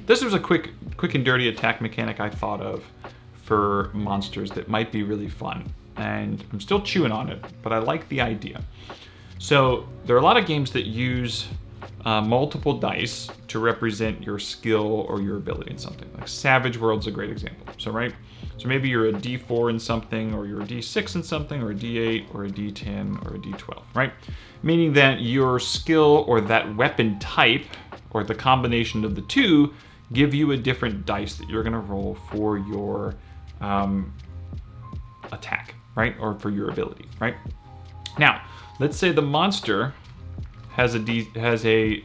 this was a quick and dirty attack mechanic I thought of for monsters that might be really fun. And I'm still chewing on it, but I like the idea. So there are a lot of games that use multiple dice to represent your skill or your ability in something. Like Savage World's a great example. So so maybe you're a D4 in something, or you're a D6 in something, or a D8, or a D10, or a D12, right? Meaning that your skill or that weapon type, or the combination of the two, give you a different dice that you're gonna roll for your attack, right? Or for your ability, right? Now, let's say the monster has a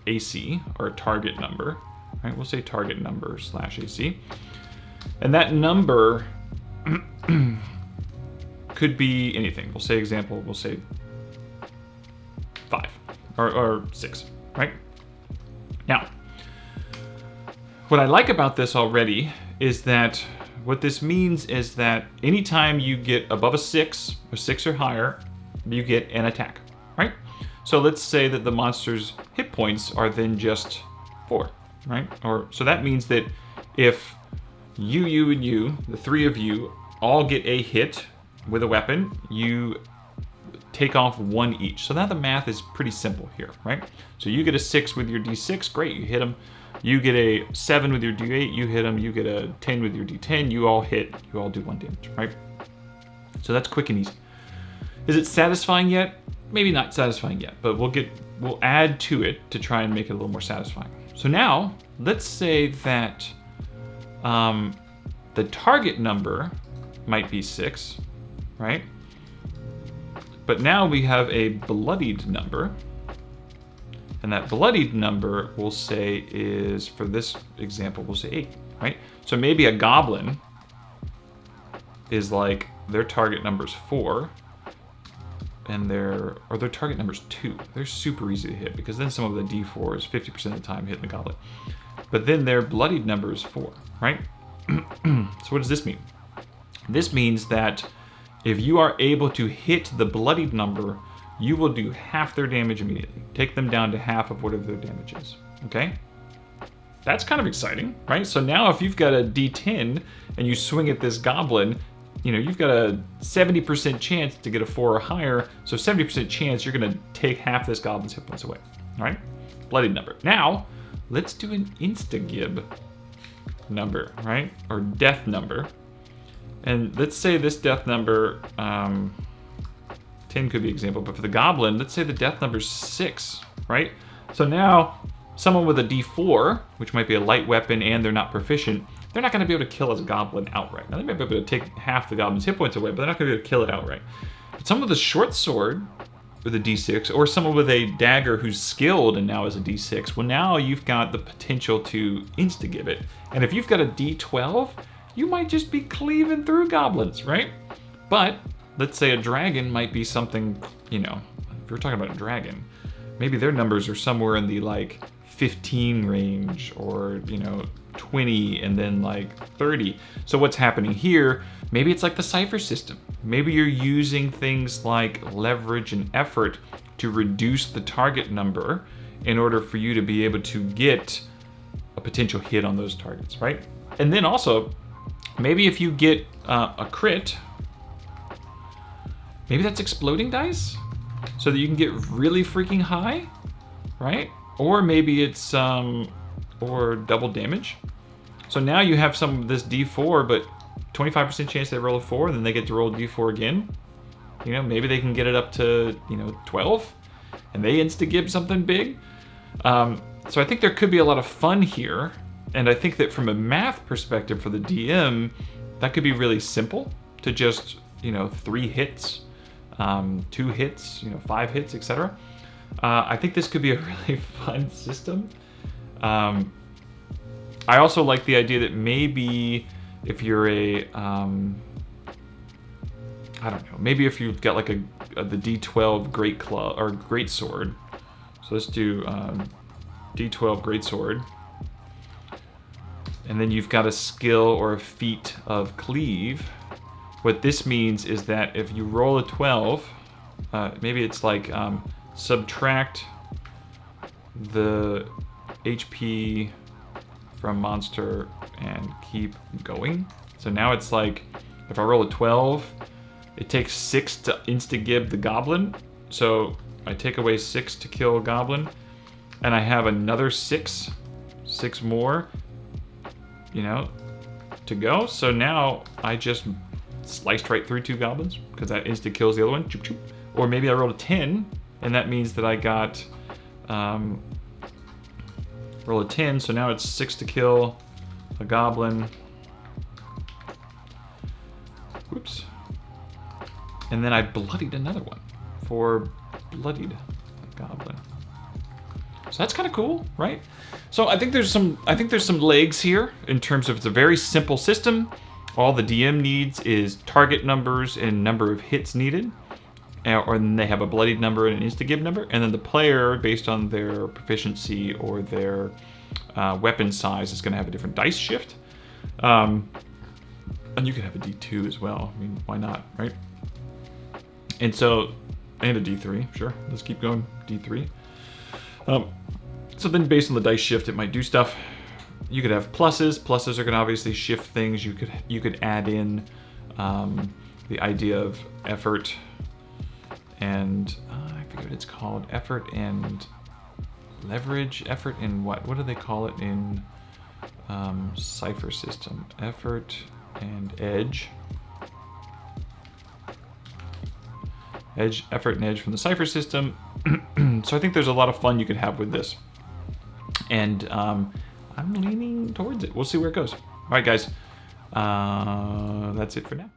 AC, or a target number, right? We'll say target number / AC. And that number could be anything. We'll say 5 or 6, right? Now, what I like about this already is that what this means is that anytime you get above a 6 or 6 or higher, you get an attack, right? So let's say that the monster's hit points are then just 4, right? So that means that if you, and you, the 3 of you, all get a hit with a weapon, you take off 1 each. So now the math is pretty simple here, right? So you get a 6 with your D6, great, you hit them. You get a 7 with your D8, you hit them. You get a 10 with your D10, you all hit, you all do 1 damage, right? So that's quick and easy. Is it satisfying yet? Maybe not satisfying yet, but we'll add to it to try and make it a little more satisfying. So now, let's say that the target number might be 6, right? But now we have a bloodied number. And that bloodied number, we'll say is, for this example, we'll say 8, right? So maybe a goblin is like, their target number's 4, and their target number's 2. They're super easy to hit, because then some of the D4s, 50% of the time, hitting the goblet. But then their bloodied number is 4, right? So what does this mean? This means that if you are able to hit the bloodied number, you will do half their damage immediately. Take them down to half of whatever their damage is, okay? That's kind of exciting, right? So now if you've got a D10 and you swing at this goblin, you've got a 70% chance to get a 4 or higher, so 70% chance you're gonna take half this goblin's hit points away, all right? Bloodied number. Now, let's do an insta-gib number, right? Or death number. And let's say this death number, 10 could be an example, but for the goblin, let's say the death number is 6, right? So now, someone with a D4, which might be a light weapon and they're not proficient, they're not going to be able to kill a goblin outright. Now, they might be able to take half the goblin's hit points away, but they're not going to be able to kill it outright. But someone with a short sword with a D6, or someone with a dagger who's skilled and now is a D6, well, now you've got the potential to insta-gib it. And if you've got a D12, you might just be cleaving through goblins, right? But let's say a dragon might be something, if you're talking about a dragon, maybe their numbers are somewhere in the like 15 range, or 20 and then like 30. So what's happening here, maybe it's like the cipher system. Maybe you're using things like leverage and effort to reduce the target number in order for you to be able to get a potential hit on those targets, right? And then also, maybe if you get a crit, maybe that's exploding dice, so that you can get really freaking high, right? Or maybe it's or double damage. So now you have some of this D4, but 25% chance they roll a 4, and then they get to roll D4 again. Maybe they can get it up to 12, and they insta-gib something big. So I think there could be a lot of fun here, and I think that from a math perspective for the DM, that could be really simple to just 3 hits. 2 hits, 5 hits, etc. I think this could be a really fun system. I also like the idea that maybe if you're maybe if you've got like the D12 great club or great sword. So let's do D12 great sword. And then you've got a skill or a feat of cleave. What this means is that if you roll a 12, maybe it's like subtract the HP from monster and keep going. So now it's like, if I roll a 12, it takes 6 to insta-gib the goblin. So I take away 6 to kill a goblin, and I have another 6 more, you know, to go. So now I just sliced right through 2 goblins, because that insta kills the other one. Choop, choop. Or maybe I rolled a 10, and that means that I got, roll a 10, so now it's 6 to kill a goblin. Whoops. And then I bloodied another one for bloodied goblin. So that's kind of cool, right? So I think there's some legs here in terms of it's a very simple system. All the DM needs is target numbers and number of hits needed. Or then they have a bloodied number and an insta-gib number. And then the player, based on their proficiency or their weapon size, is going to have a different dice shift. And you can have a D2 as well. I mean, why not, right? And so, and a D3, sure. Let's keep going, D3. So then based on the dice shift, it might do stuff. You could have pluses. Pluses are going to obviously shift things. You could add in the idea of effort and I forget what it's called. Effort and leverage. Effort and what? What do they call it in Cypher system? Effort and edge. Effort and edge from the Cypher system. So I think there's a lot of fun you could have with this. And I'm leaning towards it. We'll see where it goes. All right, guys. That's it for now.